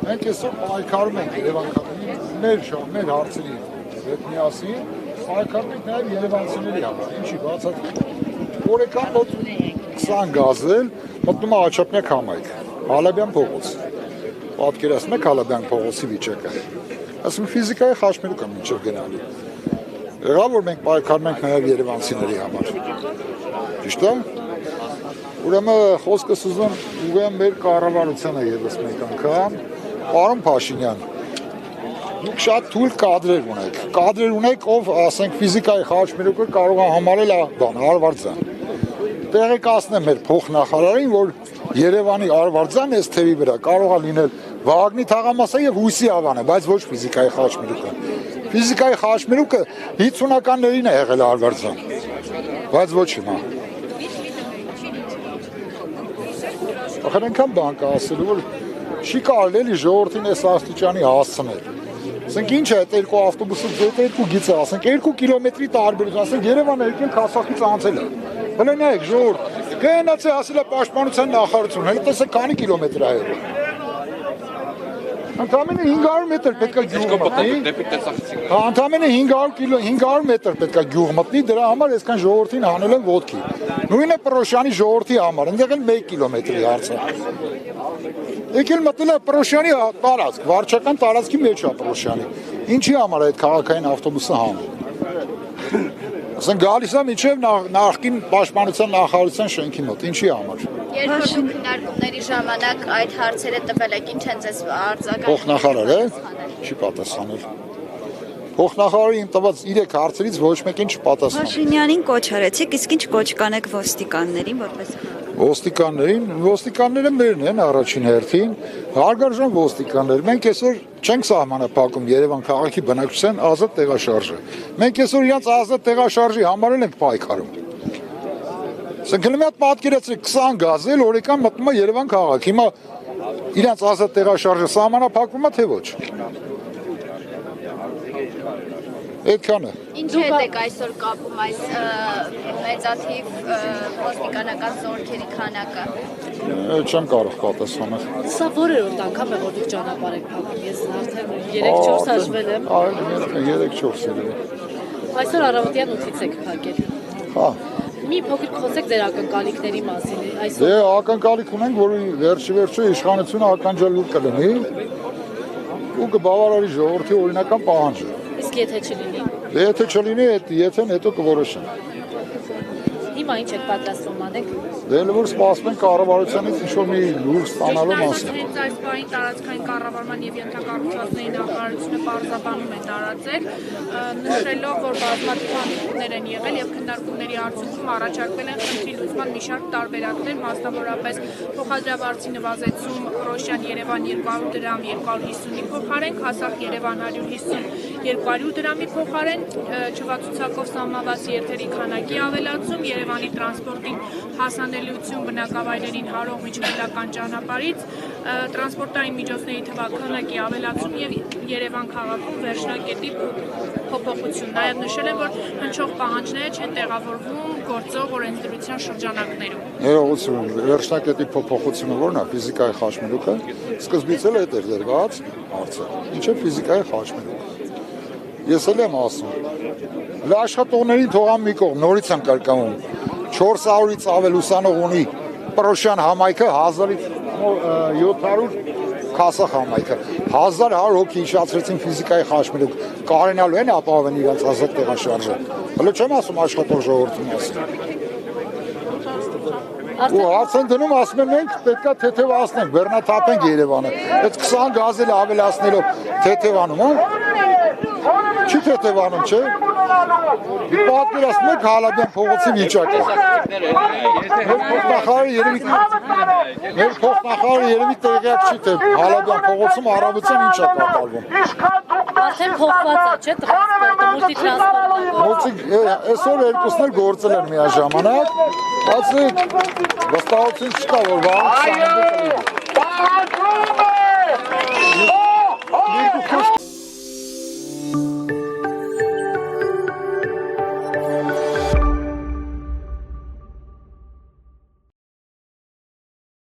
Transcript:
Մենք այսօր պայքարում ենք երևանքանին մեր հարցերի հետ միասին, պայքարում ենք նաև երևանցիների համար, ինչի բացատրում։ Օրեկան մոտ 20 գազել մտնում է Աչափնյակ համայնք, Հալաբյան փողոց։ Պատկերացնում եք Հալաբյան փողոցի վիճակը։ Ասում ֆիզիկայի խաչմերուկ եմ մինչև գնալու։ Եղավ որ մենք պայքարում ենք նաև երևանցիների համար։ Ճիշտ է։ Ուրեմն խոսքս ուզում ուղղեմ մեր կառավարությանը ևս մեկ անգամ, պարոն Փաշինյան, դուք շատ թույլ կադրեր ունեք, ով ասենք ֆիզիկայի խաչմերուկը կարող է համարել Արվարձան։ Տեղեկացնեմ մեր փոխնախարարին, որ Երևանի Արվարձան այս թևի վրա կարող է լինել Վագնի թաղամասը եւ Հույսի ավանը, բայց ոչ ֆիզիկայի խաչմերուկը։ Ֆիզիկայի խաչմերուկը 50-ականներին է եղել Արվարձան, բայց ոչ հիմա։ Ախր այնքան բան կա ասելու, որ չի կարելի էլի ժողովրդին այս աստիճանի հասցնել։ Ասենք ինչ է այդ երկու ավտոբուսը երկու գիծը, ասենք 2 կիլոմետրի տարբերություն, ասենք Երևանը եկել Քասախից անցել է։ Հələ նայեք ժողովուրդ, գնաց է ասել է պաշտպանության նախարարություն, հələ տեսեք քանի կիլոմետր է եղել։ Ընդամենը 500 մետր պետք է գյուղ մտնի։ Ընդամենը 500 մետր պետք է գյուղ մտնի, դրա համար այսքան ժողովրդին հանել են ոտքի։ Նույնը Պրոշյանի ժողովրդի համար, այնտեղ էլ 1 կիլոմետրի հարց է։ Եկել մտնել է Պրոշյանի տարածք, վարչական տարածքի մեջ է Պրոշյանի։ Ինչի համար է այդ քաղաքային ավտոբուսը հանում։ Ասենք գալիս է մինչև նախկին պաշտպանության նախարարության շենքի մոտ, ինչի համար։ Երբ քննարկումների ժամանակ այդ հարցերը տվել եք, ինչ են ձեզ արձագանքել։ Փոխնախարարը չի պատասխանել։ Փոխնախարարը իմ տված 3 հարցերից ոչ մեկին չպատասխանել։ Փաշինյանին կոչ արեցիք, իսկ ինչ կոչ կանեք ոստիկաններին, որպես Ոստիկանները մերն են առաջին հերթին, հարգարժան ոստիկաններ։ Մենք այսօր չենք սահմանափակում Երևան քաղաքի բնակչության ազատ տեղաշարժը։ Մենք այսօր իրենց ազատ տեղաշարժի համար ենք պայքարում։ Ասենք մի հատ պատկերացրեք 20 գազել օրեկան մտնում է Երևան քաղաք։ Հիմա իրենց ազատ տեղաշարժը սահմանափակվում է թե ոչ։ Այդքանը։ Ինչ եք այսօր կապում այս մեծաթիվ ոստիկանական զորքերի քանակը։ Չեմ կարող պատասխանել։ Սա որերորդ անգամ է որ դուք ճանապարհ եք փակում։ Ես արդեն 3-4 հաշվել եմ։ 3-4 երևի։ Այսօր առավոտյան 8-ից եք փակել։ Հա։ Մի փոքր խոսեք ձեր ակնկալիքների մասին։ Այսօր Դե ակնկալիք ունենք, որ վերջի իշխանությունը ականջալուր կլինի ու կբավարարի ժողովրդի օրինական պահանջը։ իսկ եթե չլինի։ Եթե չլինի, եթե հետո կորոշեն։ Հիմա ինչ եք պատրաստվում անեք։ Դե որ սպասում ենք կառավարությունից ինչ-որ մի լուր ստանալու մասին։ Հենց այս բանի տարածքային կառավարման եւ ենթակառուցվածքների նախարարությունը պարզաբանում է տարածել, նշելով, որ բազմաթիվ հանդիպումներ են եղել եւ քննարկումների արդյունքում առաջարկվել են խնդրի լուծման մի շարք տարբերակներ, մասնավորապես փոխադրավարձի նվազեցում Պրոշյան Երևան 200 դրամ 250-ի փոխարեն, Քասախ Երևան 150 200 դրամի փոխարեն, չվացուցակով սահմանված երթերի քանակի ավելացում, Երևանի տրանսպորտին հասանելիություն բնակավայրերին հարող միջնորդական ճանապարհից, տրանսպորտային միջոցների թվաքանակի ավելացում եւ Երևան քաղաքում վերջնակետի փոփոխություն։ Նաեւ նշել են, որ հնչող պահանջները չեն տեղավորվում գործող օրենսդրության շրջանակներում։ Ներողություն, վերջնակետի փոփոխությունը ո՞րն է, ֆիզիկայի խաչմերուկը։ Սկզբից էլ այդ էր դրված հարցը։ Ինչ է ֆիզիկայի խաչմերուկը։ Ես էլ եմ ասում, աշխատողներին թողամ մի կողմ, նորից եմ կրկնում, 400-ից ավել ուսանող ունի Պրոշյան համայնքը, 1000-ից 700 Քասախ համայնքը, 1100 հոգի հիշացրեցին ֆիզիկայի խաչմերուկ, կարենալու են ապահովել իրենց ազատ տեղաշարժը։ Հələ չեմ ասում աշխատող ժողովրդի մասին։ Ու հարց են դնում, ասում են մենք պետքա թեթևացնենք, բեռնաթափենք Երևանը։ Այդ 20 գազել ավելացնելով թեթևանում, Չի թեթևանում, չէ։ Պատկերացնում եք Հալաբյան փողոցի վիճակը։ Մեր փոխնախարարը երևի տեղյակ չի, թե Հալաբյան փողոցում առավոտյան ինչ է կատարվում։ Արդեն փոխված է, չէ՞, տրանսպորտը, մուլտիտրանսպորտը։ Այսօր երկուսն էլ գործել են միաժամանակ, բայց վստահություն չկա, որ վաղ